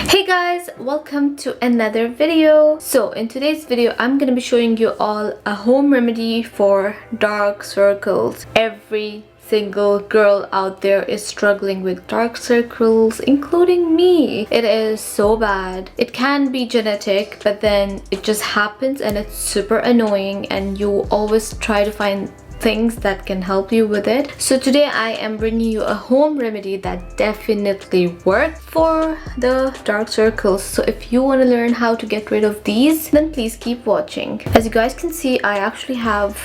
Hey guys, welcome to another video. So in today's video I'm gonna be showing you all a home remedy for dark circles. Every single girl out there is struggling with dark circles, including me. It is so bad. It can be genetic, but then it just happens and it's super annoying, and you always try to find things that can help you with it. So today I am bringing you a home remedy that definitely works for the dark circles. So if you want to learn how to get rid of these, then please keep watching. As you guys can see, I actually have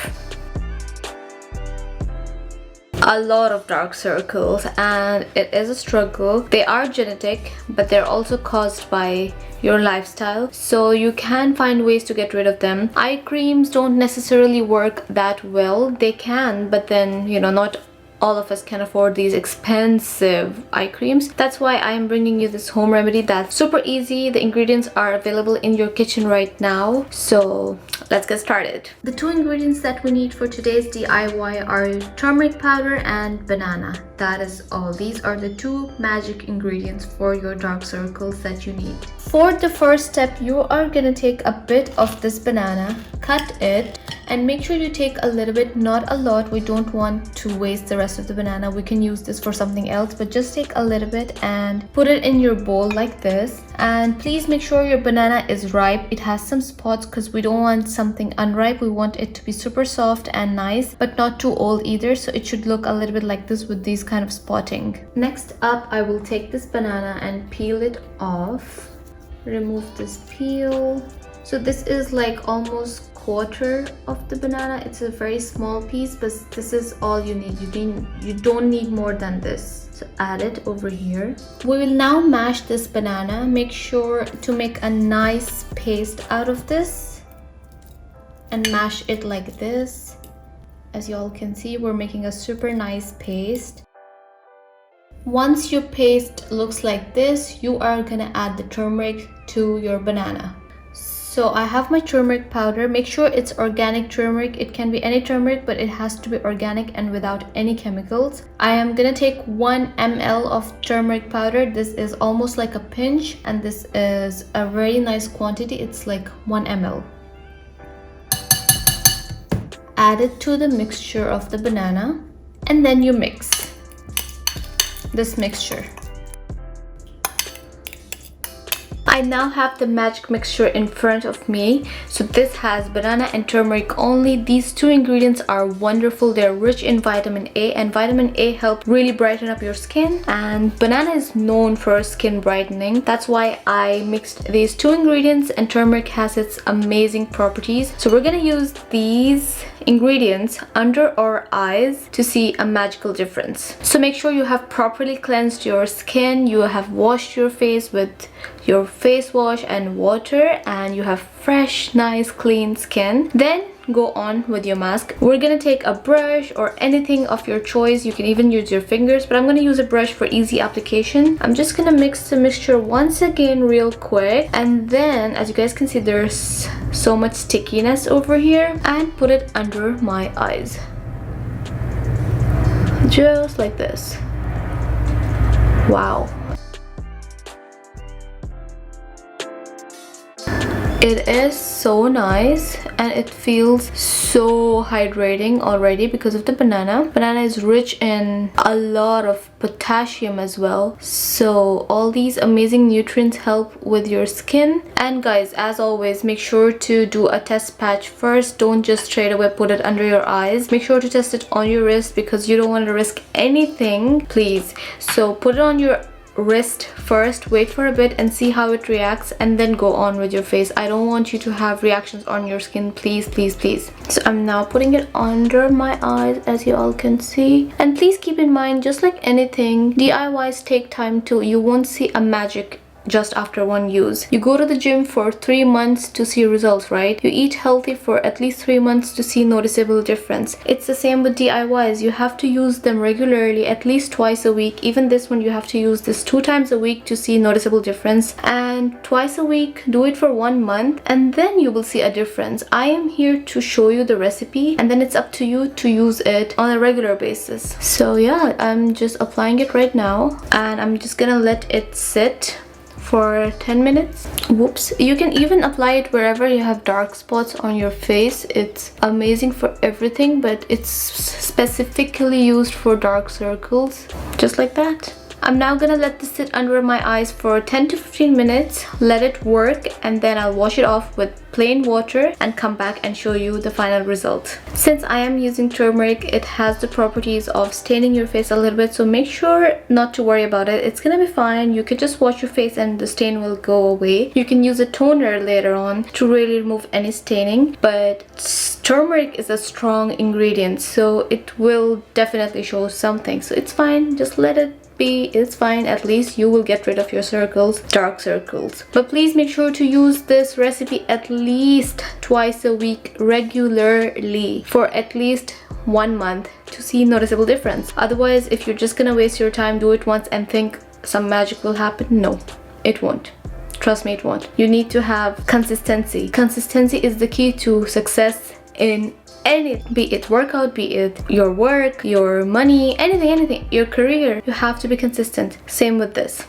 a lot of dark circles and it is a struggle. They are genetic, but they're also caused by your lifestyle, so you can find ways to get rid of them. Eye creams don't necessarily work that well. They can, but then not all of us can afford these expensive eye creams. That's why I am bringing you this home remedy that's super easy. The ingredients are available in your kitchen right now, so let's get started. The two ingredients that we need for today's DIY are turmeric powder and banana. That is all. These are the two magic ingredients for your dark circles that you need. For the first step, you are gonna take a bit of this banana, cut it, and make sure you take a little bit, not a lot. We don't want to waste the rest of the banana. We can use this for something else, but just take a little bit and put it in your bowl like this. And please make sure your banana is ripe. It has some spots because we don't want something unripe. We want it to be super soft and nice, but not too old either. So it should look a little bit like this with these kind of spotting. Next up, I will take this banana and peel it off. Remove this peel. So this is like almost quarter of the banana. It's a very small piece, but this is all you need. You don't need more than this. So add it over here. We will now mash this banana. Make sure to make a nice paste out of this and mash it like this. As you all can see, we're making a super nice paste. Once your paste looks like this, you are gonna add the turmeric to your banana. So I have my turmeric powder. Make sure it's organic turmeric. It can be any turmeric, but it has to be organic and without any chemicals. I am gonna take 1 ml of turmeric powder. This is almost like a pinch, and this is a very nice quantity. It's like 1 ml. Add it to the mixture of the banana, and then you mix this mixture. I now have the magic mixture in front of me. So this has banana and turmeric only. These two ingredients are wonderful. They're rich in vitamin A, and vitamin A helps really brighten up your skin, and banana is known for skin brightening. That's why I mixed these two ingredients, and turmeric has its amazing properties. So we're gonna use these ingredients under our eyes to see a magical difference. So make sure you have properly cleansed your skin, you have washed your face with your face wash and water, and you have fresh, nice, clean skin. Then go on with your mask. We're gonna take a brush or anything of your choice. You can even use your fingers, but I'm gonna use a brush for easy application. I'm just gonna mix the mixture once again real quick, and then as you guys can see, there's so much stickiness over here, and put it under my eyes just like this. Wow, it is so nice, and it feels so hydrating already because of the banana. Banana is rich in a lot of potassium as well, so all these amazing nutrients help with your skin. And guys, as always, make sure to do a test patch first. Don't just straight away put it under your eyes. Make sure to test it on your wrist because you don't want to risk anything, please. So put it on your wrist first, wait for a bit and see how it reacts, and then go on with your face. I don't want you to have reactions on your skin, please, please, please. So I'm now putting it under my eyes, as you all can see. And please keep in mind, just like anything, DIYs take time too. You won't see a magic just after one use. You go to the gym for 3 months to see results, right? You eat healthy for at least 3 months to see noticeable difference. It's the same with DIYs. You have to use them regularly, at least twice a week. Even this one, you have to use this 2 times a week to see noticeable difference, and twice a week, do it for 1 month, and then you will see a difference. I am here to show you the recipe, and then it's up to you to use it on a regular basis. So yeah, I'm just applying it right now, and I'm just gonna let it sit for 10 minutes. Whoops. You can even apply it wherever you have dark spots on your face. It's amazing for everything, but it's specifically used for dark circles. Just like that. I'm now gonna let this sit under my eyes for 10 to 15 minutes, let it work, and then I'll wash it off with plain water and come back and show you the final result. Since I am using turmeric, it has the properties of staining your face a little bit, so make sure not to worry about it. It's gonna be fine. You could just wash your face and the stain will go away. You can use a toner later on to really remove any staining, but turmeric is a strong ingredient, so it will definitely show something. So it's fine, just let it be. It's fine. At least you will get rid of your circles, dark circles. But please make sure to use this recipe at least twice a week regularly for at least 1 month to see noticeable difference. Otherwise, if you're just gonna waste your time, do it once and think some magic will happen. No, it won't. Trust me, it won't. You need to have consistency. Consistency is the key to success in anything, be it workout, be it your work, your money, anything, your career. You have to be consistent. Same with this.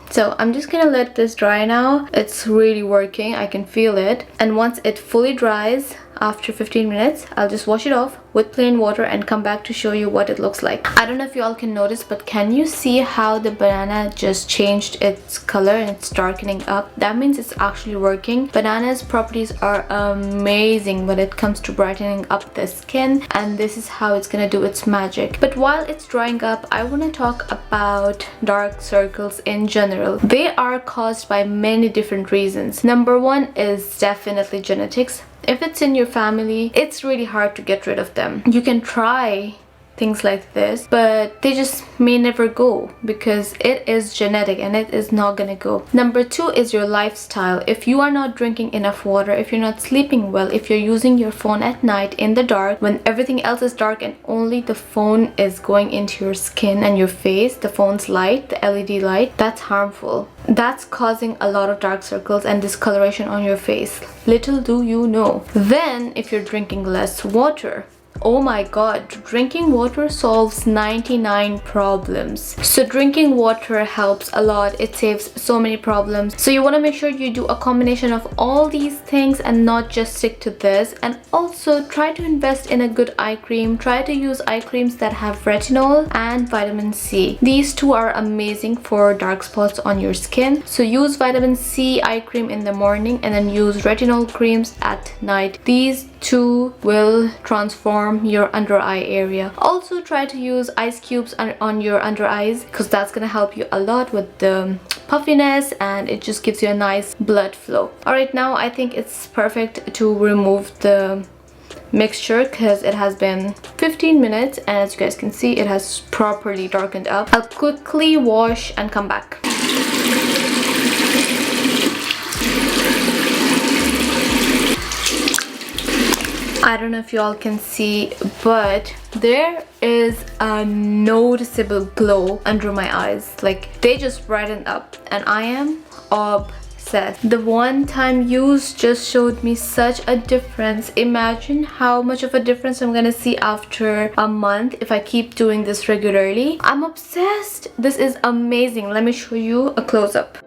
So I'm just gonna let this dry now. It's really working. I can feel it. And once it fully dries, after 15 minutes, I'll just wash it off with plain water and come back to show you what it looks like. I don't know if you all can notice, but can you see how the banana just changed its color and it's darkening up? That means it's actually working. Banana's properties are amazing when it comes to brightening up the skin, and this is how it's gonna do its magic. But while it's drying up, I want to talk about dark circles in general. They are caused by many different reasons. Number one is definitely genetics. If it's in your family, it's really hard to get rid of them. You can try things like this, but they just may never go because it is genetic and it is not gonna go. Number two is your lifestyle. If you are not drinking enough water, if you're not sleeping well, if you're using your phone at night in the dark when everything else is dark and only the phone is going into your skin and your face, the phone's light, the LED light, that's harmful. That's causing a lot of dark circles and discoloration on your face. Little do you know. Then if you're drinking less water, oh my god, drinking water solves 99 problems. So drinking water helps a lot. It saves so many problems. So you want to make sure you do a combination of all these things and not just stick to this. And also try to invest in a good eye cream. Try to use eye creams that have retinol and vitamin C. These two are amazing for dark spots on your skin. So use vitamin C eye cream in the morning and then use retinol creams at night. These two will transform your under eye area. Also try to use ice cubes on your under eyes because that's gonna help you a lot with the puffiness and it just gives you a nice blood flow. Alright, now I think it's perfect to remove the mixture because it has been 15 minutes and as you guys can see, it has properly darkened up. I'll quickly wash and come back. I don't know if you all can see, but there is a noticeable glow under my eyes. Like they just brightened up and I am obsessed. The one time use just showed me such a difference. Imagine how much of a difference I'm gonna see after a month if I keep doing this regularly. I'm obsessed. This is amazing. Let me show you a close-up.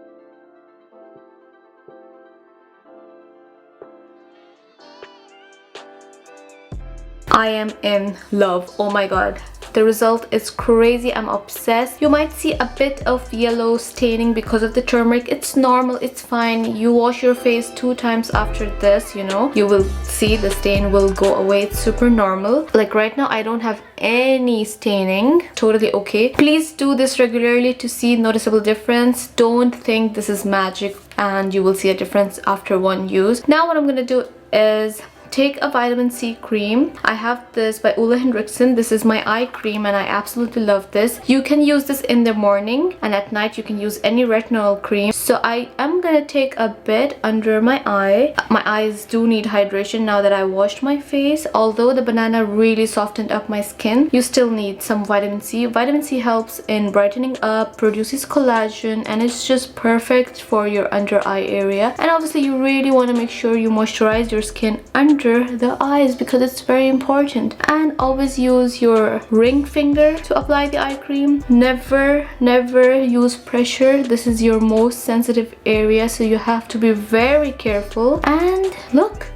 I am in love. Oh my god, the result is crazy. I'm obsessed. You might see a bit of yellow staining because of the turmeric. It's normal, it's fine. You wash your face 2 times after this, you know, you will see the stain will go away. It's super normal. Like right now I don't have any staining. Totally okay. Please do this regularly to see noticeable difference. Don't think this is magic and you will see a difference after one use. Now what I'm gonna do is take a vitamin C cream. I have this by Ole Henriksen. This is my eye cream and I absolutely love this. You can use this in the morning and at night you can use any retinol cream. So I am gonna take a bit under my eye. My eyes do need hydration now that I washed my face. Although the banana really softened up my skin, you still need some vitamin C. Vitamin C helps in brightening up, produces collagen, and it's just perfect for your under eye area. And obviously you really want to make sure you moisturize your skin under under the eyes because it's very important. And always use your ring finger to apply the eye cream. Never use pressure. This is your most sensitive area, so you have to be very careful. And look,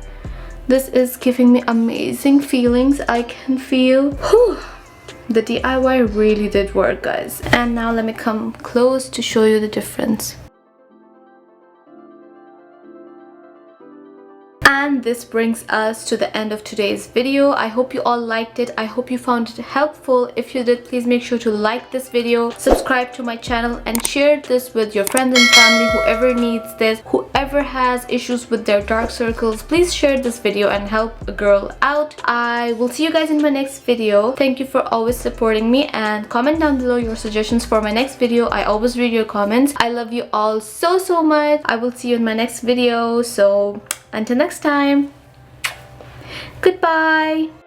this is giving me amazing feelings. I can feel the DIY really did work, guys. And now let me come close to show you the difference. And this brings us to the end of today's video. I hope you all liked it. I hope you found it helpful. If you did, please make sure to like this video, subscribe to my channel, and share this with your friends and family, whoever needs this, whoever has issues with their dark circles. Please share this video and help a girl out. I will see you guys in my next video. Thank you for always supporting me, and comment down below your suggestions for my next video. I always read your comments. I love you all so much. I will see you in my next video. So until next time, goodbye.